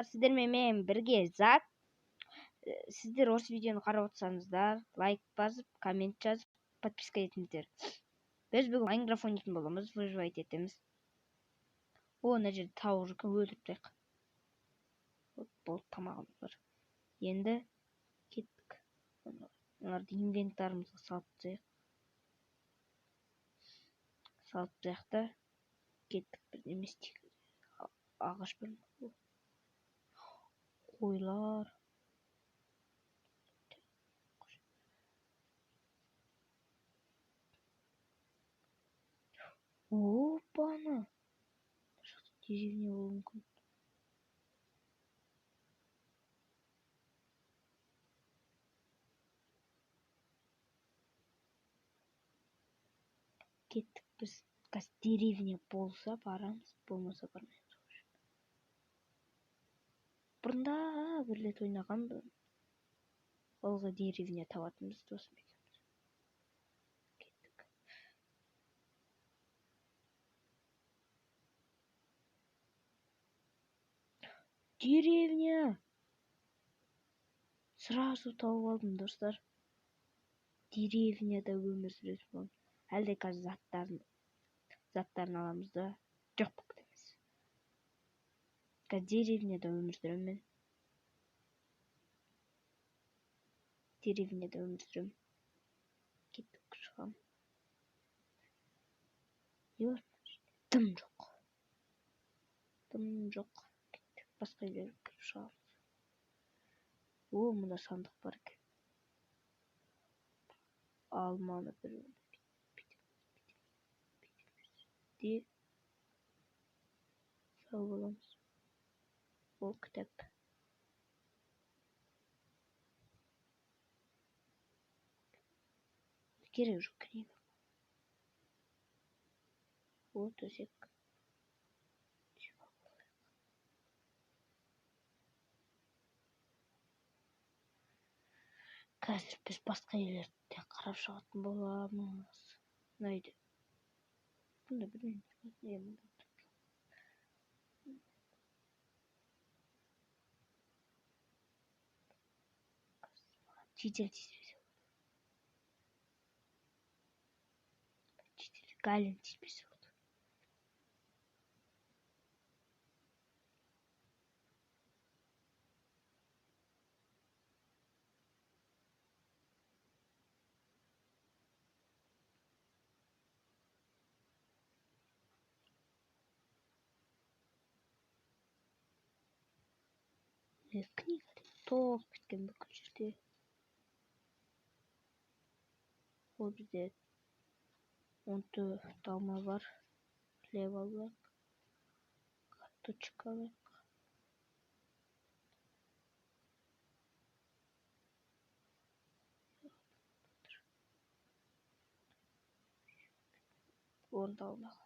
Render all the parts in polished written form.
Сіздер менен бірге зат. Сіздер осы видеоны қарап отырсаңыздар, лайк басып, коммент жазып, подписка етіңіздер. Біз бүгін Майнкрафт ойнайтын боламыз, выживать етеміз. Мына жерде тауық жүр, өлтіріп тастайық. Болды, тамағымыз бар. Енді кеттік. Оларды инвентарымызға салып тастайық та кеттік. Біз не істейік? Ағаш бөлме. Қойлар. Опаны. Деревня болуы мүмкін. Кеттік біз. Деревня болса барамыз, болмаса бармаймыз. Бұрында бір рет ойнағанбын. Олға деревня табатынбыз досым екеуміз. Кеттік. Деревня! Сразу тауып алдым, достар. Деревняда өмір сүретін боламын. Әлде қазір заттарын аламыз да. Жоқ бөктеміз. Қазір деревняда өмір сүремін. Деревняда өмір сүремін. Кеттік шығам. Дым жоқ. Кеттік. Басқа үйлерге кіріп шығамыз. Мұнда сандық бар екен. Алманы бір де сау боламыз. Ол кітап. Керек жоқ книга. Ол төсек. Қазір біз басқа үйлерді қарап шығатын боламыз. Найды. Бұнда білмеймін. Читер. Галин тиспесі болды. Книга толып кеткен бүкіл жерде. Ол бізде 14 алма бар. Хлеб алайық. Карточка алайық. Орындалмаған.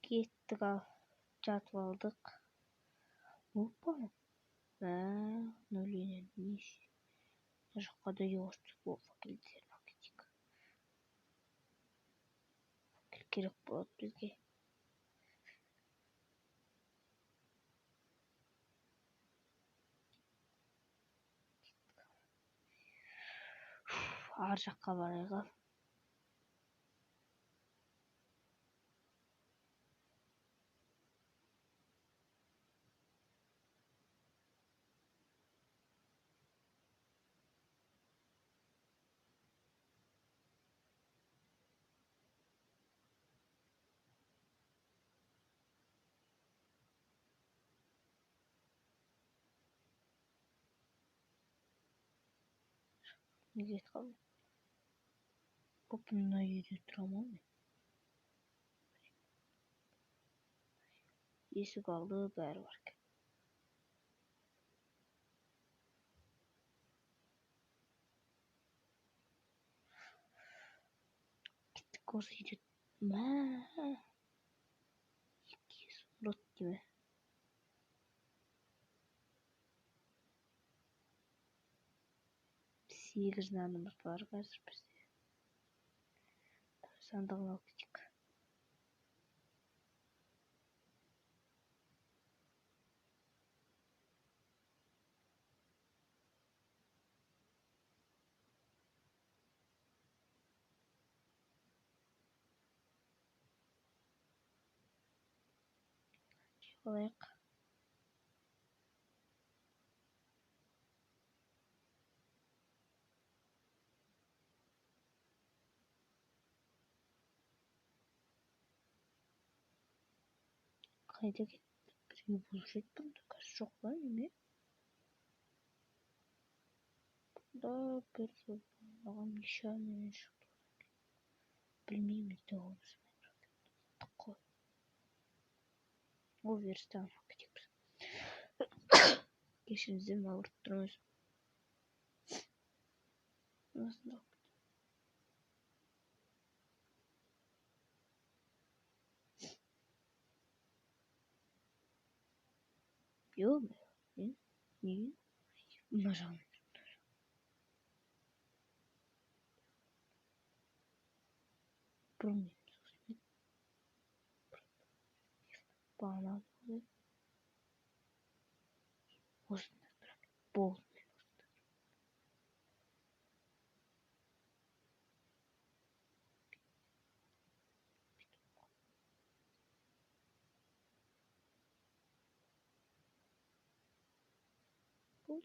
Кеттік ал. Жатып алдық. Опа. Обновление. Мына жаққа да ешті бұл факелдерін алып кетейік. Факел керек болады бізге. Ар жаққа барайық. Неге қалды? Мына үйде тұрамын мен. Есік алды, бәрі бар екен. Кеттік осы үйде. Рот деме. Сегіз нанымыз бар қазір бізде. Сандығын алып кетейік. Алайық. Қайда кетті? Біреу болып жеттім да қазір жоқ па неме? Да бір маған неше немен шықты. Білмеймін де олмыз. Қой. Ол верстан алып кетейік. Кешіріңіздер, ауырып тұрмыз. Осында. Ё-моё, не? Мына жағын. Бұрын бағана осында тұрады. Болды. Болды.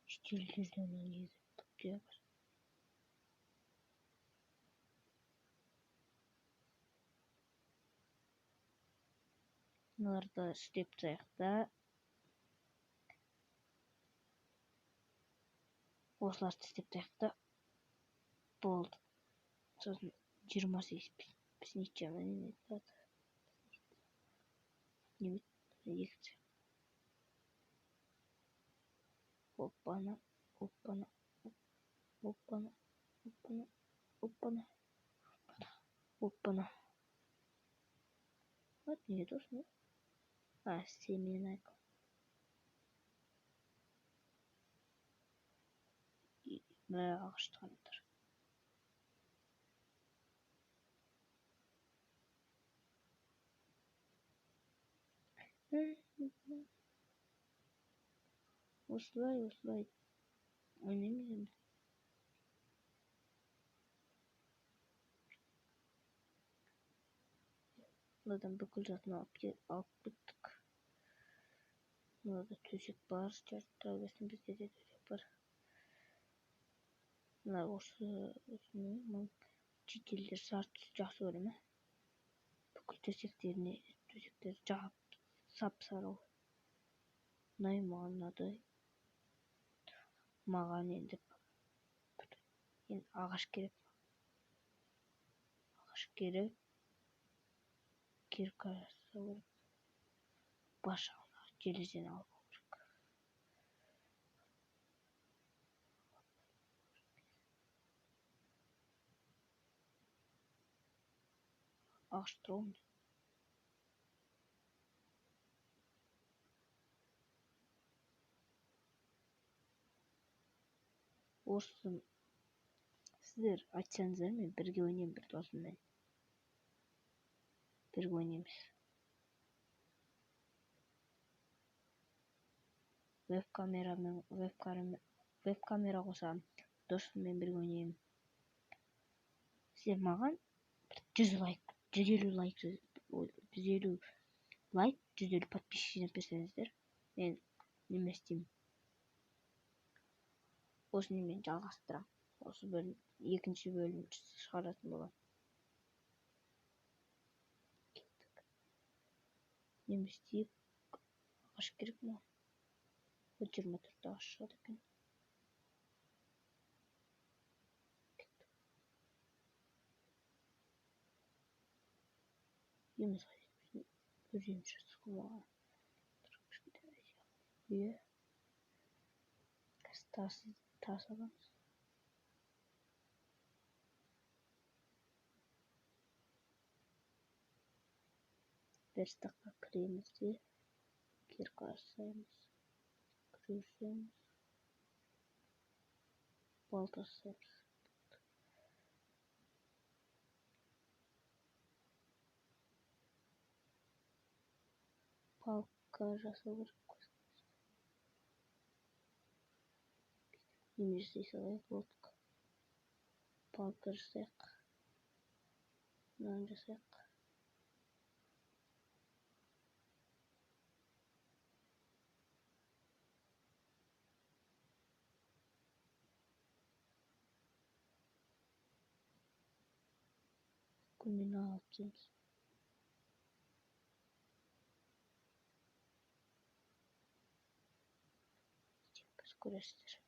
Штилдерден езіп тұтып. Мыналарды істеп тастайық та. Осыларды істеп тастайық та. Болды. Сосын 28 біз нечемін не тұрады. Немет екінші. Оппана, оппана, оппана, оппана, оппана, оппана. Вот не должно. Семена. И ағаштан тұр. Осылай. Ойнаймыз. Мынадан бүкіл затын алып кеттік. Мынада төсек бар, жарты тәубесін бізде де төсек бар. Мына осы шетелдер сары түсті жақсы көре ме? Бүкіл төсектер жағып сап-сары. Ұнай маған мынадай. Маған енді ағаш керек. Киркасы керек. Башағына железен алып керек. Ағаш тұрауым. Осы сіздер айтсаңыздар, мен бірге ойнаймын бір досыммен. Бірге ойнаймыз. Веб-камера қосамын. Досыммен бірге ойнаймын. Сіздер маған 100 лайк, 150 лайк, 150 лайк, 150 подписчик жинап берсеңіздер, мен неме істеймін. Осыны мен жалғастырамын. Осы бөлім, екінші бөлім шығаратын боламын. Неме істейік? Ағаш керек ма? 24 ағаш шығады екен. Еміз қайдеміз? Көрем шырсықы маған. Үйе. Тас аламыз. Верстаққа кіреміз де кирка жасаймыз. Күресеміз. Балта жасаймыз. Палка жасау керек. Неме жасай салайық, лодка. Палка жасайық. Мынаны жасайық. Күннен алып келеміз. Біз көресіздер.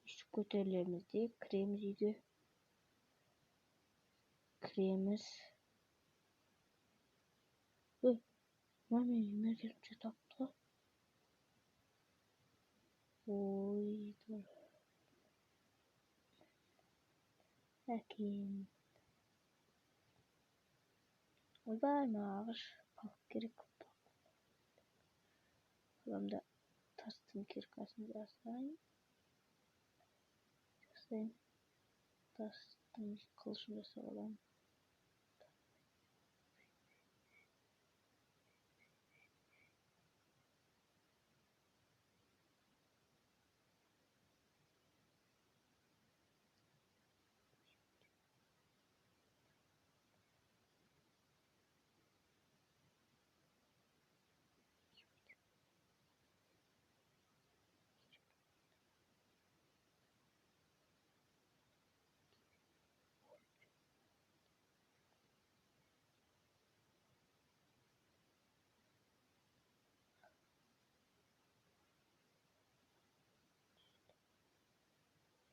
Үстіп көтерілеміз де кіреміз үйге. Кіреміз. Маме, мергенше тапты. Ой, әкем. Ойбай, мағыш. Палық керек. Қолымда тастың киркасын жасайын. Тастың қылышын жасап аламын.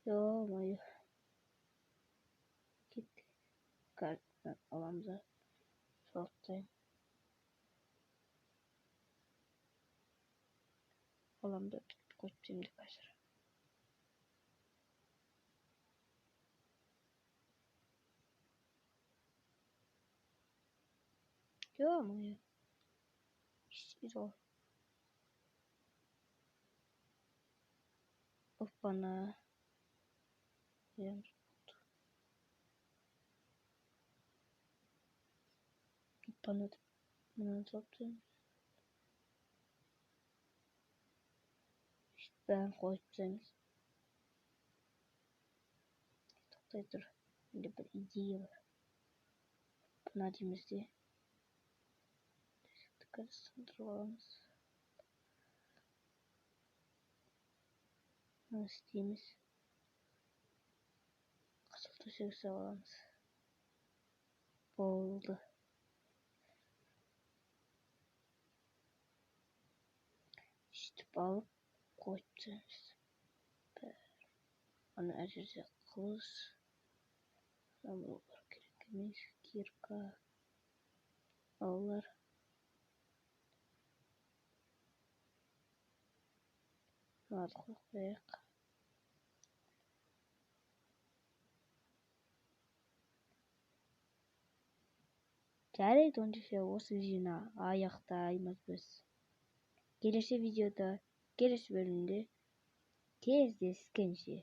Ё-моё. Кеттік. Картаны аламыз. Соқтайым. Аламды қойып түйімді қазір. Ё-моё. Ё. Опана. Опана. Мынаны соқтайым. Бәрін қойып тастаймыз. Тоқтай тұр. Менде бір идея бар. Мына дейміз де. Төсекті қарастырып аламыз. Мына істейміз. Қызыл төсек салып аламыз. Болды. Сөйтіп алып қойып тастаймыз. Ана әр жерде қылыш. Олар керек емес. Кирка. Олар. Мынаны қойып қояйық. Жарайды, онда осы видеоны аяқтаймыз біз. Келесі видеода, келесі бөлімде кездескенше.